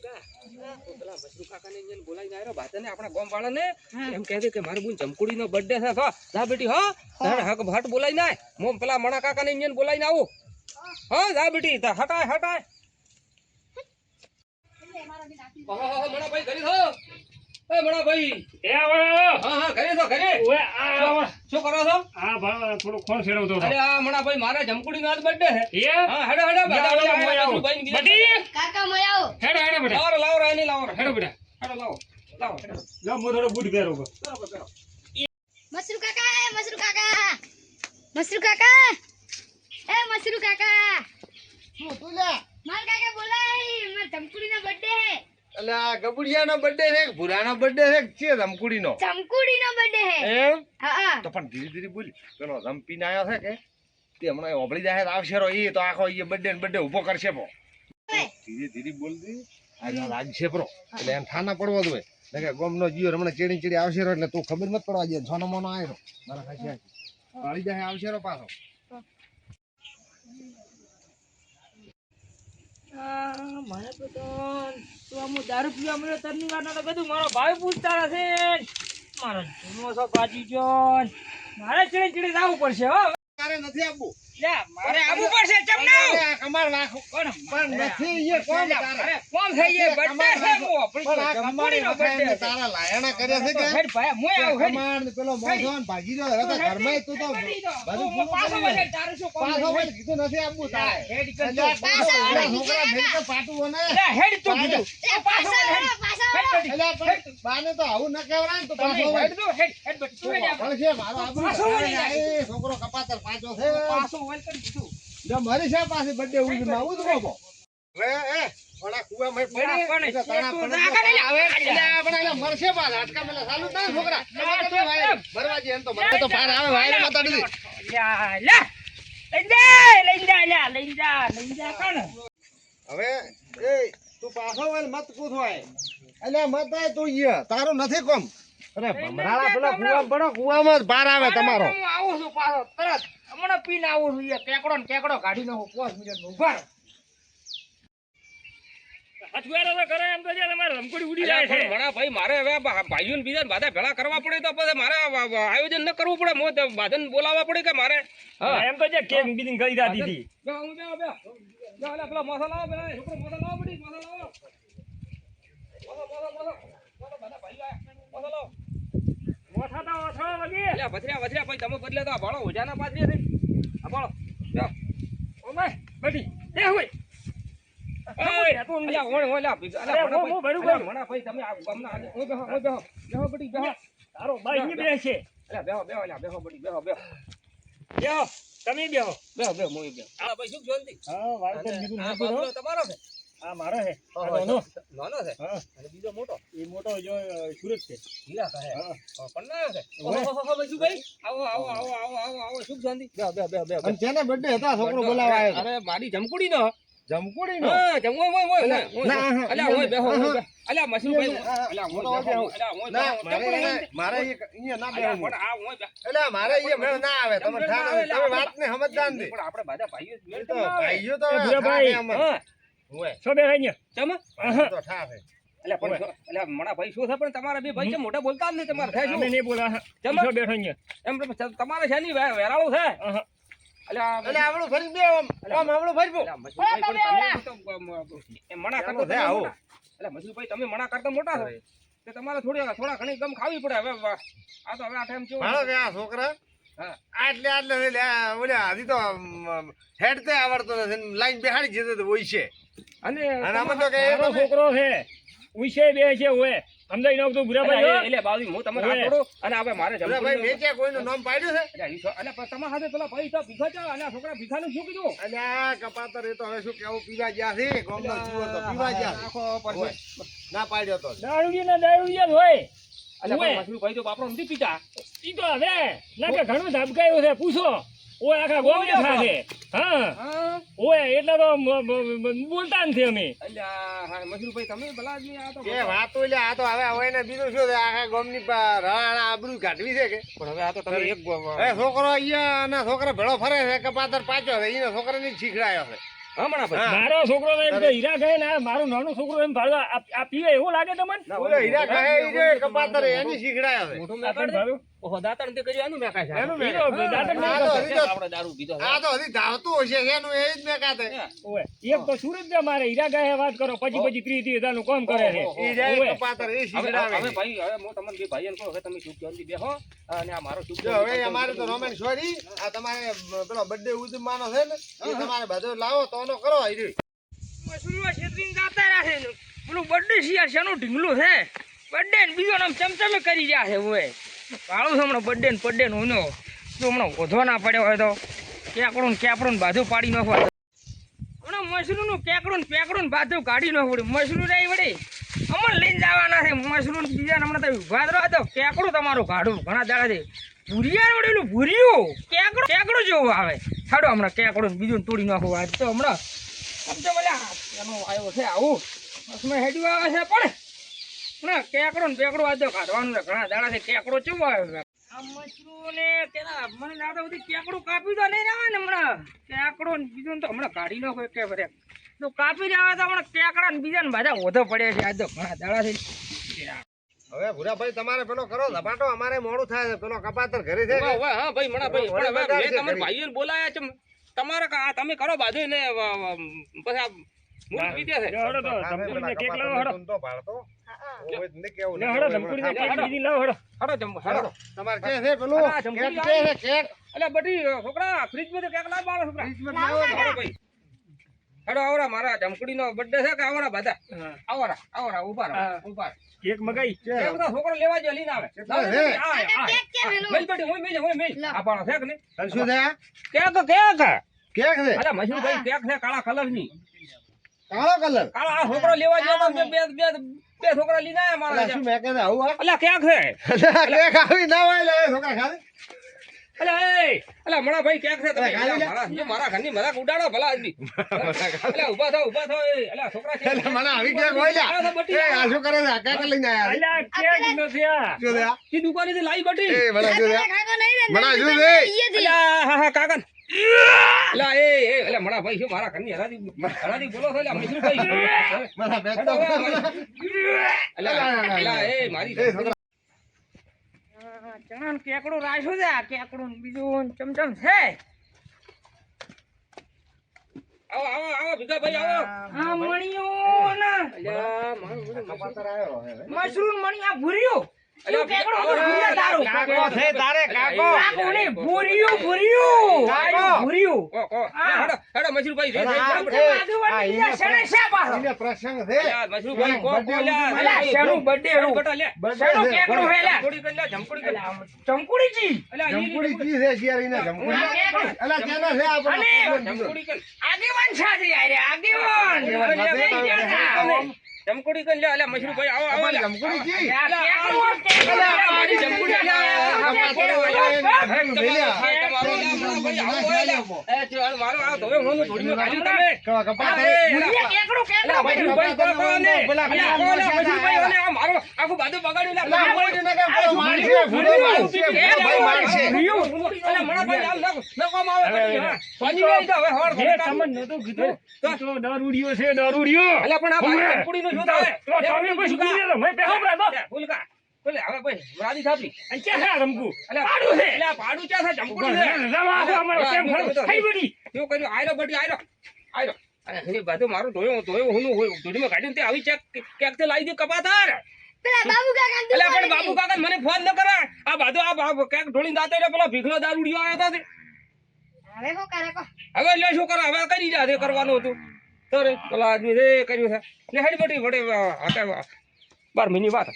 પેલા મસરૂ કાકાને અહીંયા બોલાઈને આવ્યો ભાતને આપણા ગામ વાળાને એમ કહે છે કે મારી બુન જમકુડીનો બર્થડે છે તો જા બેટી હો તારે હક ભાટ બોલાઈને આય હું પેલા મણા કાકાને અહીંયા બોલાઈને આવું હા જા બેટી હટાય હટાય ઓહો મણાભાઈ ઘરે છો એ મણાભાઈ એ આવો હા હા ઘરે છો ઘરે ઓએ આ શું કરો છો આ ભા થોડો ખોણ ફેરવતો હતો અરે આ મણાભાઈ મારા જમકુડીનો આજ બર્થડે છે એ હા હેડો હેડો બટી કાકા મોય આવો હેડો હેડો બેટા લાવો લાવો રાની લાવો હેડો બેટા હેડો લાવો લાવો હેડો લો મો થોડો બૂટ પહેરો બરાબર બરાબર મસરૂ કાકા મસરૂ કાકા મસરૂ કાકા એ મસરૂ કાકા શું તું લે માર કાકા બોલાય માર ધમકુડીનો બર્થડે હે એટલે આ ગબુડિયાનો બર્થડે છે કે ભૂરાનો બર્થડે છે કે છે ધમકુડીનો ધમકુડીનો બર્થડે હે એમ હા તો પણ ધીરે ધીરે બોલ પેલો ધમપીને આવ્યો છે કે તે હમણાં ઓબળી જાય તો આવશે રો એ તો આખો એ બર્થડે ઉભો કરશે પો ધીરે ધીરે બોલ દે આ રાજશે પ્રો એટલે એમ થાના પડવો જોઈએ ને કે ગોમનો જીયો હમણાં ચેડી આવશે રો એટલે તું ખબર મત પડવા દે છોનો મોનો આવ્યો મારા ખાસી વાળી જાય આવશે રો પાછો મને તો આમ દારૂ પીવા મળ્યો તરની વાર બધું મારો ભાઈ પૂછતા હશે મારો જૂનો છો બાજી જો મારે ચીડે ચીડે જવું પડશે હો તારે નથી આપવું મારે આવવું પડશે ચમ ના કમાર લાખો પણ નથી એ કોમ તારે કોમ થઈ ગયે બર્થડે છે મો પણ આ કમાણી વખાઈને તારા લાયણા કર્યા છે કે હેડ ભાઈ મોય આવ હેડ કમાણ ને પેલો મોઢોન ભાગી રહ્યો હવે તો ઘરમાં તું તો બધું પાછો વળે તારે શું કોમ પાછો વળી કીધું નથી આપવું તારે હેડ કરજો છોકરા મેલકે પાટું ને હેડ તો કીધું પાછો વળે એટલે પણ બાને તો આવું ન કહેવાય ને તો પાછો વળી હેડ તો હેડ બટ તું હેડ પણ છે મારો આબરૂ પાછો વળી એ છોકરો કપાતર પાછો છે પાછો વળ કરી દીધું જો મારી છે પાસે બર્થડે ઉજમાં ઉજવો વે એ ઓલા કુવા મે પડી એટલે તારા પણ એટલે આપણે મરશે બાદ આટકા મેલા ચાલુ થાય છોકરા બરવાજી એમ તો મને તો પાર આવે વાયરે મત દી લઈ જા કોણ હવે એ તું પાછો વળ મત પૂછવાય એટલે મત આય તું ઈ તારો નથી કોમ અરે ભમરાળા પેલા કુવા બડો કુવામાં જ પાર આવે તમારો હું આવું છું પાછો તરત હમણાં પીને આવું છું કેકડો ને કેકડો કાઢી નાખો 5 મિનિટ ઉભા રહો અઠવારો તો કરે એમ તો જે તમારે રમકડી ઉડી જાય છે મણા ભાઈ મારે હવે ભાઈઓને બીજા બધા ભેળા કરવા પડે તો પછી મારે આયોજન ન કરવું પડે મોત બાધન બોલાવવા પડે કે મારે એમ તો જે કેક બીડિંગ કરી દાતી હતી બે ઓલા પેલા મસાલા લાવો પેલા છોકરો મસાલા લાવો પડી મસાલા લાવો બધા ભાઈઓ આયા મસાલા મોઠા તો ઓછો વગી અલ્યા વધ્યા ભાઈ તમે બદલે તો આ ભાળો ઓજાના પાછળ છે આ ભાળો જા ઓ ભાઈ બેટી દે હોય ઓય તું લ્યા ઓય હું ભરું ગયો મણા ભાઈ તમે આ ગમના ઓય બેહો બેટી બેહો તારો ભાઈ ની બે છે અલ્યા બેહો અલ્યા બેહો બેટી બેહો બેહો તમે બેહો મોય બેહો આ ભાઈ શું જોંતી હા વાત બીજું આ નથી બાબલો તમારો છે આ મારો છે નાનો છે હા અને બીજો મોટો એ મોટો જો સુરત છે હીરા છે હા પણ છે ઓહો ભાઈ શું ભાઈ આવો સુખ શાંતિ બે અને તેના બર્થડે હતા છોકરો બોલાવા આવ્યો અરે મારી જમકુડીનો જમકુડીનો હા જમવો ઓય અલ્યા ઓય બેહો અલ્યા મસરૂભાઈ અલ્યા મોટો ઓય બેહો. અલ્યા ઓય ના મારે અહીંયા ના અલ્યા બેહવું પણ આ ઓય એટલે મારે અહીંયા મેળ ના આવે તમે તમે વાતને સમજદાર નથી પણ આપણે બધા ભાઈઓ મેળ તો તો ના આવે. ભાઈઓ તો એ ભૂરા ભાઈ. હા હોય છો બે અહીંયા ચમ તો ઠાવે અલ્યા પણ અલ્યા મણા ભાઈ શું છે પણ તમારા બે ભાઈ છે મોટા બોલતા જ નહીં તમારે થાય અમે શું નહીં બોલા જમ. છો બેઠો અહીંયા એમ તમારે છે ની વેરાળું છે અલ્યા એટલે આવડું ફરી દે આમ આવડું ફરી અલ્યા મસરૂભાઈ પણ તમે તો એ મણા કરતો છે આવો. અલ્યા મસરૂભાઈ તમે મણા કરતા મોટા છો તે તમારે થોડા ઘણી ગમ ખાવી પડે હવે આ તો હવે આ ટાઈમ કેવો મારો કે આ છોકરા હા આટલે ઓલા હજી તો હેડ તે આવડતો નથી લાઈન બેહાડી જતો તો હોય છે અને અને આમાં તો કે મારો છોકરો છે ઉઈસે બે છે ઓએ સમજાઈ નાખ તો ભૂરા ભાઈ એટલે બાવી હું તમને આ કરું અને હવે મારે ભાઈ મેં ક્યાં કોઈનું નામ પાડ્યું છે અને તમારા સાથે પેલા ભાઈ તો ભીખા છે અને આ છોકરા ભીખાનું શું કીધું અને આ કપાતર એ તો હવે શું કેવું પીવા ગયા છે ગામનો જીવો તો પીવા ગયા છે. આખો પર હોય. ના પાડ્યો તો દારૂડિયા જ હોય અલ્યા મસરૂ ભાઈ તો બાપરો નથી પીતા ઈ તો હવે ના કે ઘણું ધબકાયું છે પૂછો ઓય આખા ગોમને ખાશે હા હા ઓય એટલે તો બોલતા નથી અમે અલ્યા હા મસરૂ ભાઈ તમે ભલા આદમી આ તો એ વાતો લે આ તો હવે હોય ને બીજું શું છે આખા ગામની રાણા આબરૂ કાઢવી છે કે પણ હવે આ તો તમે એક એ છોકરો અહીંયા ના છોકરા ભેળો ફરે છે કપાતર પાછો છે એને છોકરાને જ શીખડાયો છે હમણાં ભાઈ મારો છોકરો એમ કે હીરા ગયે ને મારો નાનો છોકરો એમ ભાડું આ પીવે એવું લાગે તમને ઓલો હીરા ખાય ઈ જે કપાતર એની શીખડાય હવે. મોટું આ પણ મેકાડ ભાડું ઓહો દાંતણ તે કર્યું એનું મેકાય છે એનું હીરો દાંતણ નહીં આ તો કરતો. હજી તો- આપણે દારૂ પીધો છે. આ તો હજી ધાવતું હશે એનું એ જ મેકાતે. ઓવે. એક તો સુરત ને મારે હીરા ગયે વાત કરો પછી 30,000 નું કામ કરે છે ઈ જાય ઓવે. કપાતર એ હવે શીખડાવે. હવે ભાઈ હવે હું તમને બે ભાઈઓને કહું હવે તમે ચૂપ શાંતિ બેહો અને આ મારો ચૂપ જો હવે અમારે તો રોમેન સોરી આ તમારે પેલો બર્થડે ઉજવવાનો છે ને એ તમારે બધું લાવો તો એનો કરો આઈ મશરૂમાં છેતરીને જાતા રહ્યા છે. પેલું બર્થડે શિયાર શેનું ઢીંગલું છે બર્થડે ને બીજો નામ ચમચમે કરી રહ્યા છે હવે કાળું છે હમણાં બર્થડે ને બર્થડે નો ઉનો જો હમણાં ઓધો ના પડ્યો હોય તો કેકડું ને બાજુ પાડી નાખવા હમણાં મશરૂમ નું કેકડું ને પેકડું ને બાજુ કાઢી નાખવું મશરૂમ રહી વળી અમર લઈને જવાના છે મશરૂમ બીજા હમણાં તો ઉભા રહો તો કેકડું તમારું કાઢું ઘણા દાડાથી ભૂરિયા વળેલું ભૂરિયું કેકડું જેવું આવે છાડો હમણાં કેકડું ને બીજું તોડી નાખવું આજ તો હમણાં સમજો ભલે એનો આવ્યો છે આવું બસમાં હેડ્યું આવે છે પણ ના કેકડો ને પેકડો આજે કાઢવાનું છે ઘણા દાડાથી કેકડો ચેવો આવ્યો છે આ મશરૂમ ને પેલા મને દાદા બધી કેકડું કાપી તો નહીં આવે ને હમણાં કેકડો ને બીજું તો હમણાં કાઢી નાખો કે ભરે તો કાપી રહ્યા તો હમણાં કેકડા ને બીજા ને બધા ઓધો પડ્યા છે આજ તો ઘણા દાડાથી હવે ભૂરાભાઈ તમારે પેલો કરો ધપાટો અમારે મોડું થાય છે પેલો કપાતર ઘરે છે વાહ, વાહ, હા ભાઈ મણા ભાઈ વળી પણ હવે વધારે મેં છે તમારા ઘરી. ભાઈઓને બોલાયા છે તમારે તમે કરો બાજુ ને પછી આ મૂળ પીધે છે લે હળો તો ધમકુડીને કેક લાવો હળો. તો ભાળતો ઓય ને કેવું લે હળો ધમકુડીને કેક બીજી લાવો હળો. હડો જમ હડો તમારે કે છે પેલું આ જમકુડી કેક કે છે કેક અલે બટી છોકરા ફ્રીજ માં કેક લાવ બાળો છોકરા ફ્રીજમાં લાવો ને. હડો ભાઈ હડો આવરા મારા જમકુડી નો બર્થડે છે કે આવરા બધા હા. આવરા ઉભા રહો હા. ઉભા રહો. કેક મગાઈ એક બધા છોકરો લેવા જો લઈને આવે કેટલા છે? કેક કેમ એલો? મેલ બટી હોય મેલ લાવ. આ બાળો છે કે નહીં અને શું છે આ? કેક કેક છે અરે મજૂરભાઈ કેક છે કાળા કલર ની કાળો કલર કાળા આ છોકરો લેવા જો તો બે બે બે છોકરા લઈને આયા મારા અલા શું મેં કહે આવું આ? અલ્યા કેક છે કેક આવી ના હોય લે છોકરા ખાલી અલ્યા મણા ભાઈ કેક છે તમે અલ્યા, ખાલી લે. મારા ઘરની મજાક ઉડાડો ભલા આદમી અલ્યા ઊભા થાઓ અલ્યા છોકરા છે એટલે મને આવી કેક હોય લ્યા. આ તો બટી એ આ શું કરે છે આ કેક લઈને આયા છે. અલ્યા કેક નથી આ શું છે આ? કી દુકાનેથી લાવી બટી એ મને શું છે આ? ખાગો નહીં રે મણા નહીં શું તો છે? ઈયે થી. અલ્યા હા કાકા અલ્યા અલ્યા મણા ભાઈ શું મારા ઘરની હરાદી બોલો છો અલ્યા મજૂર ભાઈ મને બેસતો અલ્યા મારી એ છોકરા ચણા કેકડું રાખ્યું છે આ કેકડું બીજું ચમચમ છે આવો ભીખા ભાઈ આવો આ મણિયો ને અલ્યા મારું બધું કપાતર આવ્યો હવે. મશરૂમ મણી આ ભૂર્યું અલ્યા કેકડું ભૂર્યા તારું કાકો છે તારે કાકો. કાકો ને ભૂર્યું કાકો. ભૂર્યું હેડો મશરૂભાઈ અલા, આ એને પ્રસંગ છે મશરૂભાઈ કો birthday કોલ્યા ઉજવવાનું અલ્યા છે. શેનું બર્થડે હેડું કટા લે birthday શેનું છે. કેકડું હે લે જમકુડી કર લે જમકુડી કર જમકુડી જી અલ્યા જમકુડી કી છે શિયાળીને જમકુડી અલા કેનો છે આ અને આપણો જમકુડી કર આગેવાન સાથે યાર આગેવાન જમકુડી કર લે અલ્યા મશરૂભાઈ આવો આવો લે જમકુડી કી મારી જમકુડી જે તમને નહોતું કીધું તો દારૂડિયો છે દારૂડિયો અલ્યા પણ આ ભાઈ જમકુડીનું શું થાય? તો તમે પછી ગુડિયો તો મેં પહેલો બ્રાદો ભૂલકા બોલે હવે ભાઈ રાજી થાપી અને ક્યાં છે રમકુ અલ્યા પાડું છે અલ્યા પાડું ક્યાં છે જમકુડી છે રમા આખો અમારો કેમ ખરો થઈ બડી શું કર્યું આયરો બટી આયરો અરે એ બધું મારું ધોયો હું ધોડીમાં કાઢીને તે આવી કેક તે લાવી દે કપાતાર પેલા બાબુ કાકા એટલે પણ બાબુ કાકા મને ફોન ન કરે આ બધું આ કેક ઢોળીને દાતો એટલે પેલો ભીખલો દારૂડિયો આવ્યો હતો તે. હવે કો કરે કો હવે લે શું કરો હવે કરી જા તે કરવાનું હતું તો રે પેલા આદમી રે કર્યું છે લે હેડી બટી વડે હાથે 12 મિનિટ વાત